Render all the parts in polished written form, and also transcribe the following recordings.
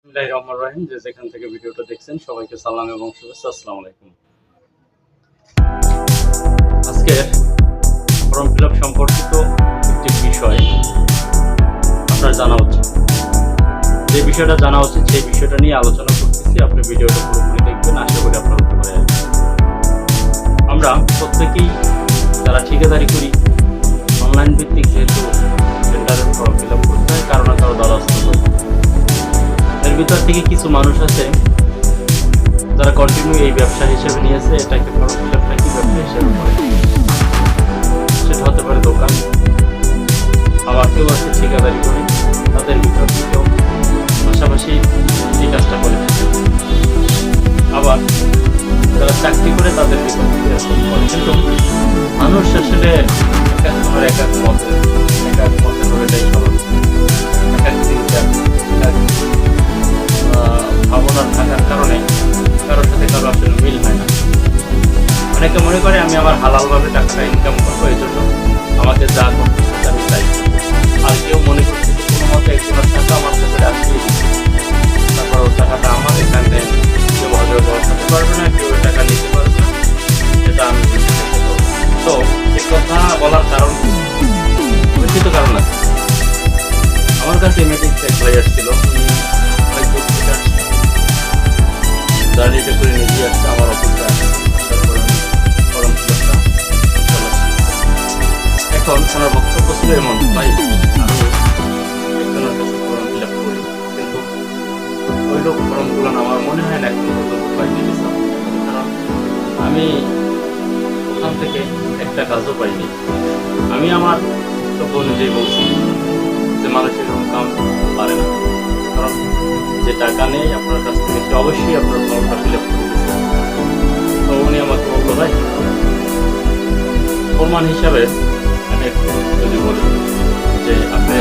বিসমিল্লাহির রহমানির রহিম। যে যেখান থেকে ভিডিওটা দেখছেন সবাইকে সালাম এবং শুভেচ্ছা। আসসালামু আলাইকুম। আজকের ফর্ম ফিল আপ সম্পর্কিত একটি বিষয় আপনার জানা উচিত। যে বিষয়টা জানা উচিত সেই বিষয়টা নিয়ে আলোচনা করতেছি। আপনি ভিডিওটা পুরোপুরি দেখবেন, আশা করি আপনার উপকারে আসবে। আমরা প্রত্যেকেই যারা ঠিকাদারি করি অনলাইন ভিত্তিক যেহেতু টেন্ডারের ফর্ম ফিল আপ করতে হয় কারো না কারো দ্বারস্থ করি। এর ভিতর থেকে কিছু মানুষ আছে যারা কন্টিনিউ এই ব্যবসা হিসেবে নিয়েছে, এটাকে ফর্ম ফিল আপটা কি ব্যবসা হিসেবে করে। সেটা হতে পারে দোকান, আবার কেউ আছে ঠিকাদারি করে, তাদের ভিতর থেকেও পাশাপাশি এই কাজটা করে থাকে। আবার যারা চাকরি করে তাদের ভিতর থেকে এরকম করে। কিন্তু মানুষ আসলে এক এক সময় এক এক মতের হয়ে স্বাভাবিক, এক এক চিন্তা ভাবনার থাকার কারণে কারোর সাথে কারো আসলে মিল হয় না। অনেকে মনে করে আমি আমার হালালভাবে টাকাটা ইনকাম করবো, এই জন্য আমাকে যা করতেছে আমি তাই। আর কেউ মনে করছে কোনো মতো একজনের টাকা আমার কাছে আসলেই দিচ্ছে, তারপর ওর টাকাটা আমার এখানে কেউ হলেও বসাতে পারবে না, কেউ ওই টাকা নিতে পারবে না, সেটা আমি বুঝতে পারবো। তো এই কথা বলার কারণ পরিচিত কারণ আছে। আমার কাছে ইমেটিক্স এক ভাই আসছিল, উনি অনেক দূর থেকে আসছে, জার্নিটা করে নিজে আসছে আমার অফিসে আসছে। ফর্ম ফিল আপটা চলে আসছে। এখন ওনার বক্তব্য ছিল এমন, ভাই আমি একজনের কাছে ফর্ম ফিল আপ করি, কিন্তু ওই লোক ফর্মগুলো আমার মনে হয় না এখন পর্যন্ত পাইনি। কারণ আমি ওখান থেকে একটা কাজও পাইনি। আমি আমার বক্তব্য অনুযায়ী বলছি যে মানুষের এরকম কাম পারে না, কারণ যে টাকা নেই আপনার কাছ থেকে সে অবশ্যই আপনার ফর্মটা ফিল আপ করে দিচ্ছে। তো উনি আমাকে বললো, ভাই প্রমাণ হিসাবে আমি একটু যদি বলি যে আপনি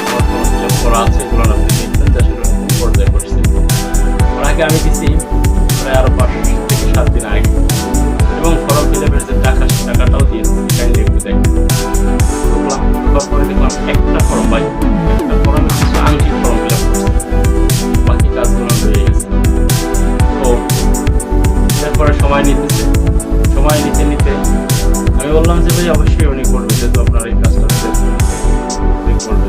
ফর্ম ফিল আপ করা আছে, এগুলো আপনি দেখবেন যে আসলে কোন পর্যায়ে করছেন। ওর আগে আমি দিচ্ছি প্রায় আরো 5 থেকে 7 দিন আগে, এবং ফর্ম ফিল আপের যে টাকাটাও দিয়েছি, কাইন্ডলি একটু দেখেন। পরে দেখলাম একটা ফর্ম, ভাই একটা ফর্মে কিছু আংশিক ফর্ম ফিল আপ করছে, বাকি কাজগুলো হয়ে গেছে। তো এরপরে সময় নিতে নিতে আমি বললাম যে ভাই অবশ্যই উনি করবে, যেহেতু আপনার এই কাজটা করবে।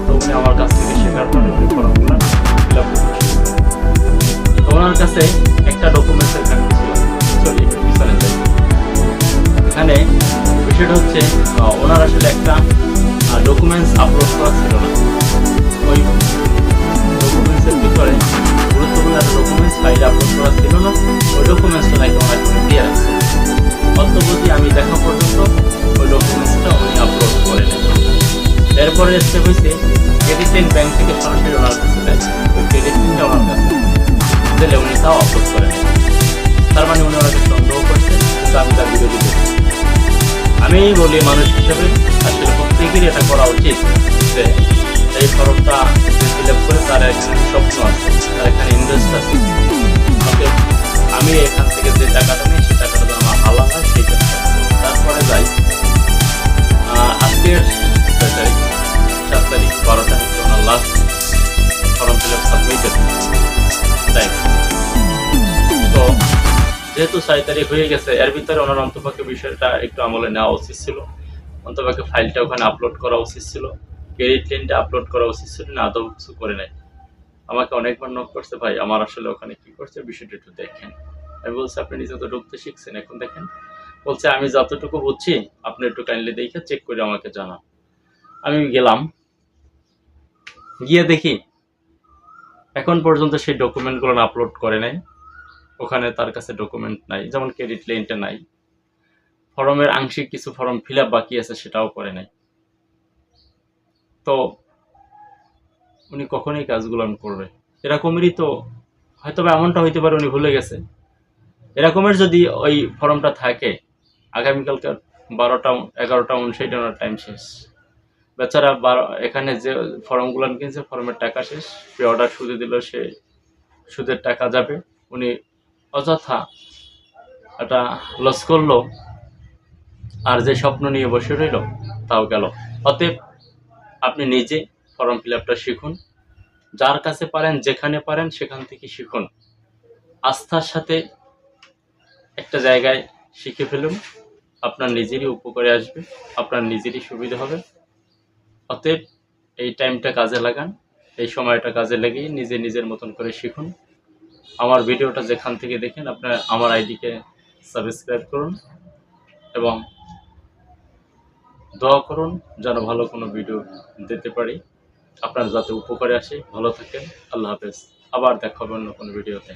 তো উনি আমার কাছ থেকে শেখার পরে উনি ফর্মগুলো ফিল আপ করতে। তো ওনার কাছে একটা ডকুমেন্টসের ঘাটতি ছিল। চলি একটু পিছনে যাই। এখানে বিষয়টা হচ্ছে ওনার আসলে একটা ডকুমেন্টস আপলোড করা ছিল না। ওই ডকুমেন্টসের ভিতরে গুরুত্বপূর্ণ একটা ডকুমেন্টস ফাইল আপলোড করা ছিল না। ওই ডকুমেন্টসটা নাকি ওনার করে দিয়ে রাখছে। অদ্যবধি আমি দেখা পর্যন্ত ওই ডকুমেন্টসটা উনি আপলোড করে নেন। এরপরে স্টেপ হয়েছে ক্রেডিট লাইন ব্যাংক থেকে সরাসরি ওনার কাছে দেয়। ওই ক্রেডিট লাইনটা ওনার কাছে দিলে উনি তাও আপলোড করে নেন। তার মানে উনি ওনাকে সন্দেহ করছে, কিন্তু আমি তার বিরোধী করছি। আমি বলি মানুষ হিসেবে আসলে প্রত্যেকেরই এটা করা উচিত যে এই ফর্মটা ফিল আপ করে তার এখানে স্বপ্ন আছে, তার এখানে ইনভেস্ট আছে। আমি এখান থেকে যে টাকাটা নিই সেই টাকাটা তো আমার হালাল হয়, সেই কাজটা। তারপরে যাই আজকের 7 তারিখ 12টা হচ্ছে ওনার last form fill up submitted time. তো যেহেতু 6 তারিখ হয়ে গেছে, এর ভিতরে ওনার অন্তপক্ষে বিষয়টা একটু আমলে নেওয়া উচিত ছিল। অন্তপক্ষে ফাইলটা ওখানে আপলোড করা উচিত ছিল, ক্রেডিট লাইনটা আপলোড করা উচিত ছিল না, আদৌ কিছু করে নাই। আমাকে অনেকবার নক করছে, ভাই আমার আসলে ওখানে কি করছে বিষয়টা একটু দেখেন। আমি বলছি আপনি নিজে তো ঢুকতে শিখছেন, এখন দেখেন। বলছে আমি যতটুকু বুঝছি আপনি একটু কাইন্ডলি দেখে চেক করে আমাকে জানান। আমি গেলাম, গিয়ে দেখি এখন পর্যন্ত সেই ডকুমেন্টগুলো আপলোড করে নাই। ওখানে তার কাছে ডকুমেন্ট নাই, যেমন ক্রেডিট লাইনটা নাই। ফর্মের আংশিক কিছু ফর্ম ফিল আপ বাকি আছে, সেটাও করে নাই। তো উনি কখনই কাজগুলো করবে? এরকমেরই তো হয়তো বা এমনটা হইতে পারে উনি ভুলে গেছে। এরকমের যদি ওই ফর্মটা থাকে, আগামীকালকে 12টা 11টা 59 ওনার টাইম শেষ। বেচারা এখানে যে ফর্মগুলো কিনছে ফর্মের টাকা শেষ, প্রি অর্ডার সুদে দিল, সে সুদের টাকা যাবে। উনি অযথা একটা লস করলো, আর যে স্বপ্ন নিয়ে বসে রইল তাও গেল। অতএব আপনি নিজে ফর্ম ফিল আপটা শিখুন, যার কাছে পারেন, যেখানে পারেন সেখান থেকে শিখুন। আস্থার সাথে একটা জায়গায় শিখে ফেলুন, আপনার নিজেরই উপকারে আসবে, আপনার নিজেরই সুবিধা হবে। অতএব এই টাইমটা কাজে লাগান, এই সময়টা কাজে লাগিয়ে নিজের মতন করে শিখুন। আমার ভিডিওটা যেখান থেকে দেখেন আপনার আমার আইডিকে সাবস্ক্রাইব করুন এবং দোয়া করুন যেন ভালো কোনো ভিডিও দিতে পারি, আপনার যাতে উপকারে আসে। ভালো থাকেন, আল্লাহ হাফেজ। আবার দেখা হবে অন্য কোনো ভিডিওতে।